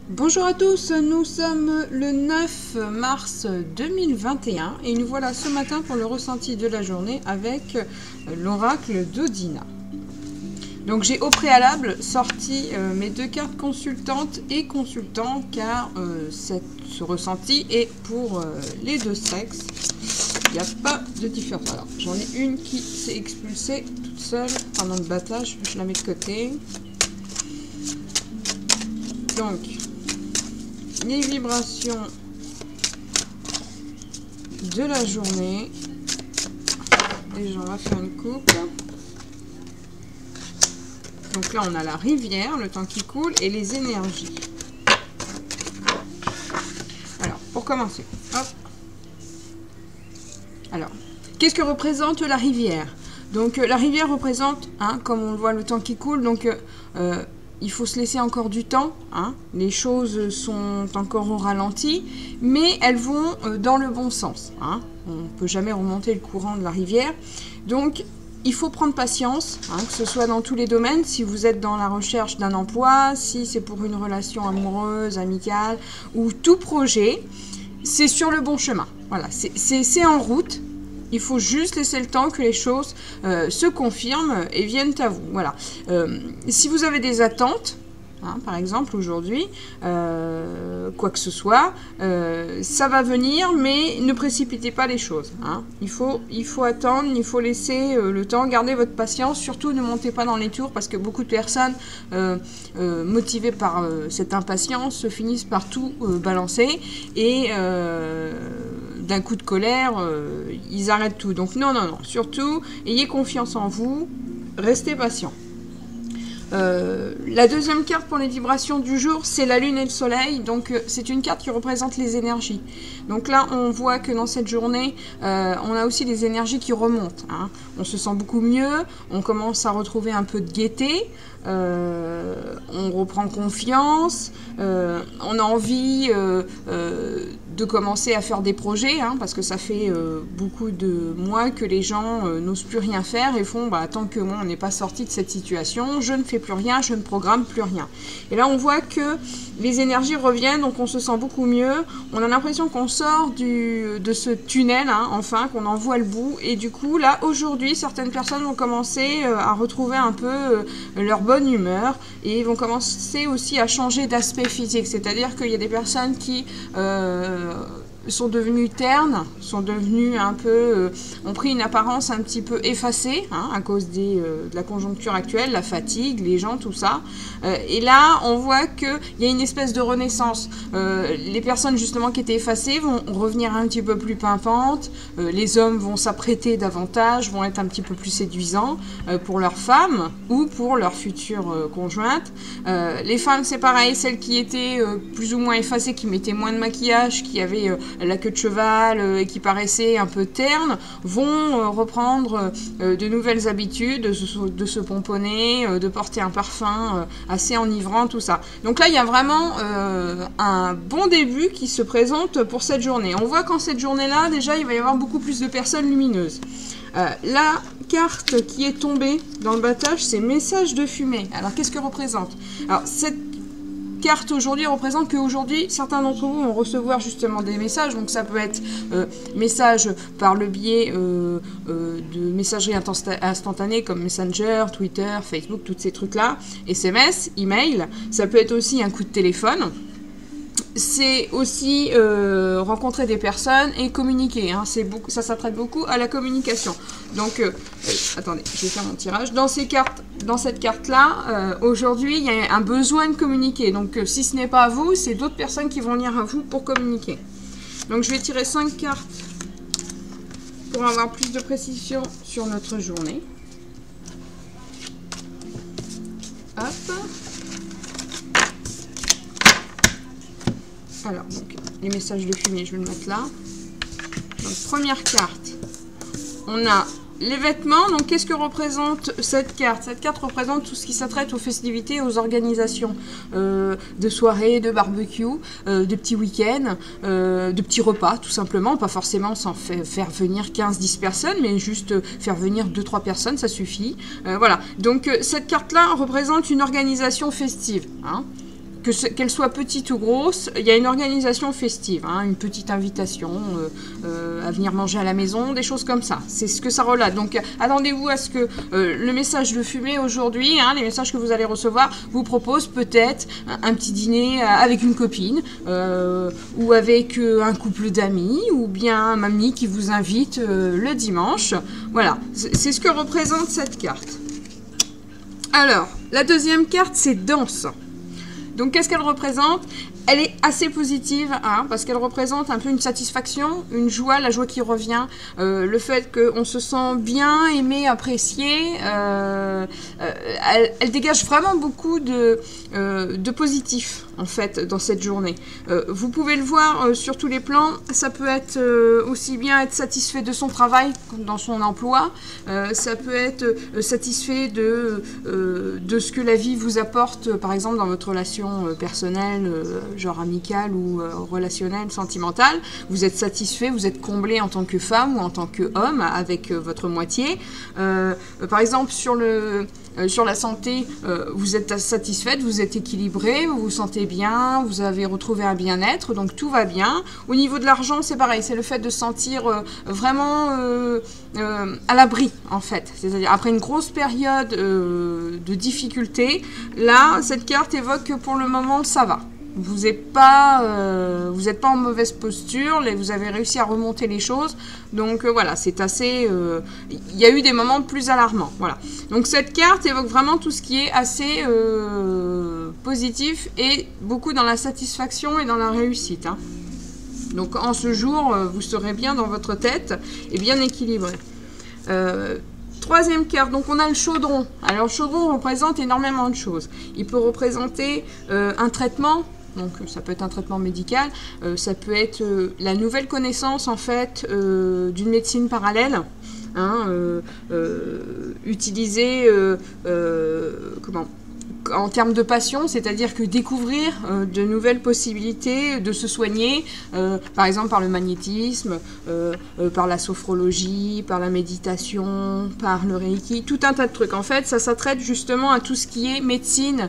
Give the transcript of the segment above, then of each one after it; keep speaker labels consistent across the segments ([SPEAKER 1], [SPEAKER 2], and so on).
[SPEAKER 1] Bonjour à tous, nous sommes le 9 mars 2021 et nous voilà ce matin pour le ressenti de la journée avec l'oracle d'Odina. Donc j'ai au préalable sorti mes deux cartes consultantes et consultants car ce ressenti est pour les deux sexes. Il n'y a pas de différence. Alors j'en ai une qui s'est expulsée toute seule pendant le battage, je la mets de côté. Donc les vibrations de la journée. Déjà, on va faire une coupe. Donc là, on a la rivière, le temps qui coule, et les énergies. Alors, pour commencer, hop. Alors, qu'est-ce que représente la rivière? Donc, la rivière représente, comme on le voit, le temps qui coule. Donc, il faut se laisser encore du temps, les choses sont encore au ralenti, mais elles vont dans le bon sens. On ne peut jamais remonter le courant de la rivière. Donc, il faut prendre patience, que ce soit dans tous les domaines, si vous êtes dans la recherche d'un emploi, si c'est pour une relation amoureuse, amicale, ou tout projet, c'est sur le bon chemin. Voilà, c'est en route. Il faut juste laisser le temps que les choses se confirment et viennent à vous. Voilà. Si vous avez des attentes, par exemple aujourd'hui, quoi que ce soit, ça va venir, mais ne précipitez pas les choses. Il faut attendre, il faut laisser le temps, garder votre patience, surtout ne montez pas dans les tours parce que beaucoup de personnes motivées par cette impatience se finissent par tout balancer et d'un coup de colère, ils arrêtent tout. Donc non, surtout, ayez confiance en vous, restez patient. La deuxième carte pour les vibrations du jour, c'est la lune et le soleil. Donc c'est une carte qui représente les énergies. Donc là, on voit que dans cette journée, on a aussi des énergies qui remontent. On se sent beaucoup mieux, on commence à retrouver un peu de gaieté, on reprend confiance, on a envie de commencer à faire des projets, parce que ça fait beaucoup de mois que les gens n'osent plus rien faire et font tant que moi on n'est pas sorti de cette situation, je ne fais plus rien, je ne programme plus rien. Et là on voit que les énergies reviennent, donc on se sent beaucoup mieux, on a l'impression qu'on sort de ce tunnel, enfin qu'on en voit le bout, et du coup là aujourd'hui certaines personnes vont commencer à retrouver un peu leur bonne humeur et vont commencer aussi à changer d'aspect physique, c'est-à-dire qu'il y a des personnes qui sont devenues ternes, sont devenues un peu, ont pris une apparence un petit peu effacée, à cause de la conjoncture actuelle, la fatigue, les gens, tout ça. Et là, on voit qu'il y a une espèce de renaissance. Les personnes justement qui étaient effacées vont revenir un petit peu plus pimpantes, les hommes vont s'apprêter davantage, vont être un petit peu plus séduisants pour leurs femmes ou pour leurs futures conjointes. Les femmes, c'est pareil, celles qui étaient plus ou moins effacées, qui mettaient moins de maquillage, qui avaient la queue de cheval et qui paraissaient un peu ternes, vont reprendre de nouvelles habitudes, de se pomponner, de porter un parfum assez enivrant, tout ça. Donc là, il y a vraiment un bon début qui se présente pour cette journée. On voit qu'en cette journée-là, déjà, il va y avoir beaucoup plus de personnes lumineuses. La carte qui est tombée dans le battage, c'est message de fumée. Alors, qu'est-ce que représente? Alors, cette carte aujourd'hui représente qu'aujourd'hui, certains d'entre vous vont recevoir justement des messages. Donc, ça peut être message par le biais de messagerie instantanée comme Messenger, Twitter, Facebook, tous ces trucs-là, SMS, email. Ça peut être aussi un coup de téléphone. C'est aussi rencontrer des personnes et communiquer. Ça s'attrape beaucoup à la communication. Donc, attendez, je vais faire mon tirage. Dans cette carte-là, aujourd'hui, il y a un besoin de communiquer. Donc, si ce n'est pas à vous, c'est d'autres personnes qui vont venir à vous pour communiquer. Donc, je vais tirer 5 cartes pour avoir plus de précision sur notre journée. Hop. Alors, donc, les messages de fumée, je vais le mettre là. Donc, première carte, on a les vêtements. Donc, qu'est-ce que représente cette carte? Cette carte représente tout ce qui s'attraite aux festivités, aux organisations de soirées, de barbecue, de petits week-ends, de petits repas, tout simplement. Pas forcément sans faire venir 15-10 personnes, mais juste faire venir 2-3 personnes, ça suffit. Voilà. Donc, cette carte-là représente une organisation festive, qu'elle soit petite ou grosse, il y a une organisation festive, hein, une petite invitation à venir manger à la maison, des choses comme ça. C'est ce que ça relate. Donc attendez-vous à ce que le message de Fumée aujourd'hui, hein, les messages que vous allez recevoir, vous propose peut-être un petit dîner avec une copine, ou avec un couple d'amis, ou bien mamie qui vous invite le dimanche. Voilà, c'est ce que représente cette carte. Alors, la deuxième carte, c'est danse. Donc, qu'est-ce qu'elle représente? Elle est assez positive, hein, parce qu'elle représente un peu une satisfaction, une joie, la joie qui revient, le fait qu'on se sent bien, aimé, apprécié. Elle dégage vraiment beaucoup de positif, en fait, dans cette journée. Vous pouvez le voir sur tous les plans. Ça peut être aussi bien être satisfait de son travail, dans son emploi. Ça peut être satisfait de ce que la vie vous apporte, par exemple, dans votre relation personnelle, genre amicale ou relationnelle, sentimentale. Vous êtes satisfait, vous êtes comblé en tant que femme ou en tant qu'homme avec votre moitié. Par exemple, sur la santé, vous êtes satisfaite, vous êtes équilibré, vous vous sentez bien, vous avez retrouvé un bien-être, donc tout va bien. Au niveau de l'argent, c'est pareil, c'est le fait de se sentir vraiment à l'abri, en fait. C'est-à-dire, après une grosse période de difficulté, là, cette carte évoque que pour le moment, ça va. Vous n'êtes pas en mauvaise posture, vous avez réussi à remonter les choses. Donc voilà, c'est assez... Il y a eu des moments plus alarmants. Voilà. Donc cette carte évoque vraiment tout ce qui est assez positif et beaucoup dans la satisfaction et dans la réussite. Hein. Donc en ce jour, vous serez bien dans votre tête et bien équilibré. Troisième carte, donc on a le chaudron. Alors le chaudron représente énormément de choses. Il peut représenter un traitement. Donc ça peut être un traitement médical, ça peut être la nouvelle connaissance en fait d'une médecine parallèle, hein, utilisée en termes de passion, c'est-à-dire que découvrir de nouvelles possibilités de se soigner, par exemple par le magnétisme, par la sophrologie, par la méditation, par le reiki, tout un tas de trucs. En fait, ça traite justement à tout ce qui est médecine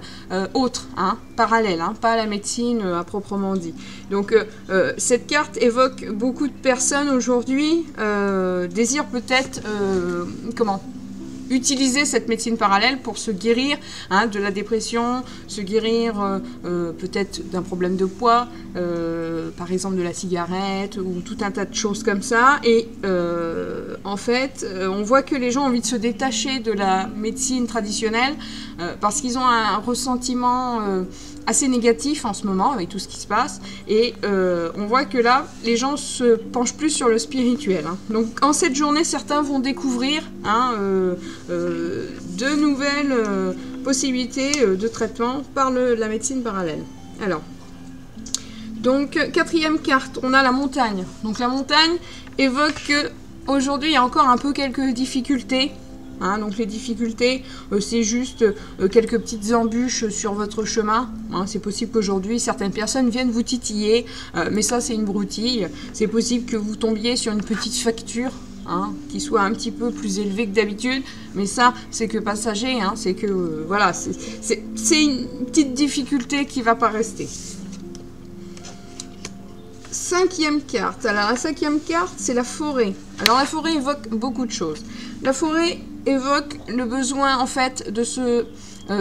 [SPEAKER 1] autre, hein, parallèle, hein, pas la médecine à proprement dit. Donc, cette carte évoque beaucoup de personnes aujourd'hui, désirent peut-être, utiliser cette médecine parallèle pour se guérir, hein, de la dépression, se guérir peut-être d'un problème de poids, par exemple de la cigarette ou tout un tas de choses comme ça. Et en fait, on voit que les gens ont envie de se détacher de la médecine traditionnelle parce qu'ils ont un ressentiment assez négatif en ce moment avec tout ce qui se passe. Et on voit que là, les gens se penchent plus sur le spirituel. Hein. Donc en cette journée, certains vont découvrir, hein, de nouvelles possibilités de traitement par la médecine parallèle. Alors, donc quatrième carte, on a la montagne. Donc la montagne évoque qu'aujourd'hui, il y a encore un peu quelques difficultés. Hein, donc les difficultés, c'est juste quelques petites embûches sur votre chemin. Hein, c'est possible qu'aujourd'hui, certaines personnes viennent vous titiller, mais ça, c'est une broutille. C'est possible que vous tombiez sur une petite facture, hein, qui soit un petit peu plus élevée que d'habitude, mais ça, c'est que passager. Hein, c'est que, voilà, c'est une petite difficulté qui ne va pas rester. Cinquième carte. Alors, la cinquième carte, c'est la forêt. Alors, la forêt évoque beaucoup de choses. La forêt évoque le besoin, en fait, de se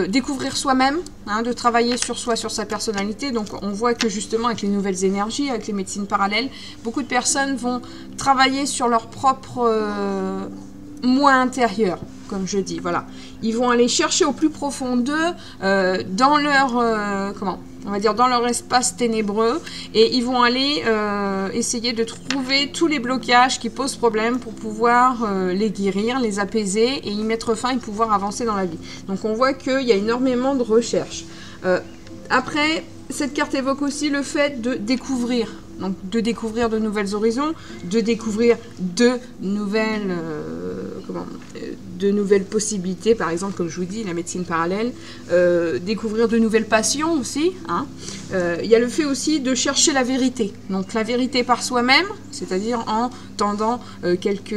[SPEAKER 1] découvrir soi-même, hein, de travailler sur soi, sur sa personnalité. Donc, on voit que, justement, avec les nouvelles énergies, avec les médecines parallèles, beaucoup de personnes vont travailler sur leur propre moi intérieur, comme je dis. Voilà. Ils vont aller chercher au plus profond d'eux, dans leur... on va dire dans leur espace ténébreux, et ils vont aller essayer de trouver tous les blocages qui posent problème pour pouvoir les guérir, les apaiser et y mettre fin et pouvoir avancer dans la vie. Donc on voit qu'il y a énormément de recherches. Après, cette carte évoque aussi le fait de découvrir. Donc de découvrir de nouvelles horizons, de découvrir de nouvelles de nouvelles possibilités, par exemple, comme je vous dis, la médecine parallèle, découvrir de nouvelles passions aussi. Hein. Il y a le fait aussi de chercher la vérité. Donc la vérité par soi-même, c'est-à-dire en tendant quelques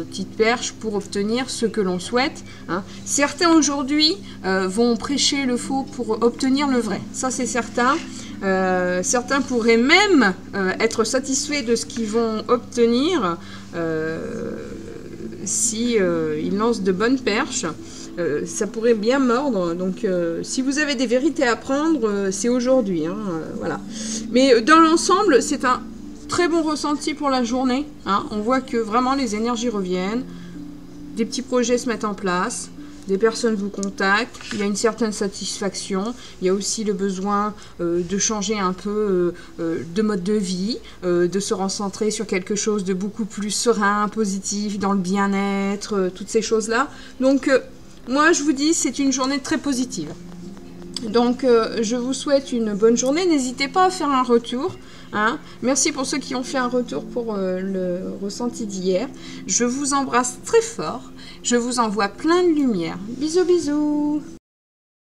[SPEAKER 1] petites perches pour obtenir ce que l'on souhaite. Hein. Certains aujourd'hui vont prêcher le faux pour obtenir le vrai. Ça, c'est certain. Certains pourraient même être satisfaits de ce qu'ils vont obtenir si ils lancent de bonnes perches. Ça pourrait bien mordre. Donc, si vous avez des vérités à prendre, c'est aujourd'hui. Hein, voilà. Mais dans l'ensemble, c'est un très bon ressenti pour la journée. Hein. On voit que vraiment les énergies reviennent. Des petits projets se mettent en place. Des personnes vous contactent, il y a une certaine satisfaction, il y a aussi le besoin de changer un peu de mode de vie, de se recentrer sur quelque chose de beaucoup plus serein, positif, dans le bien-être, toutes ces choses-là. Donc, moi, je vous dis, c'est une journée très positive. Donc, je vous souhaite une bonne journée. N'hésitez pas à faire un retour. Hein. Merci pour ceux qui ont fait un retour pour le ressenti d'hier. Je vous embrasse très fort. Je vous envoie plein de lumière. Bisous, bisous.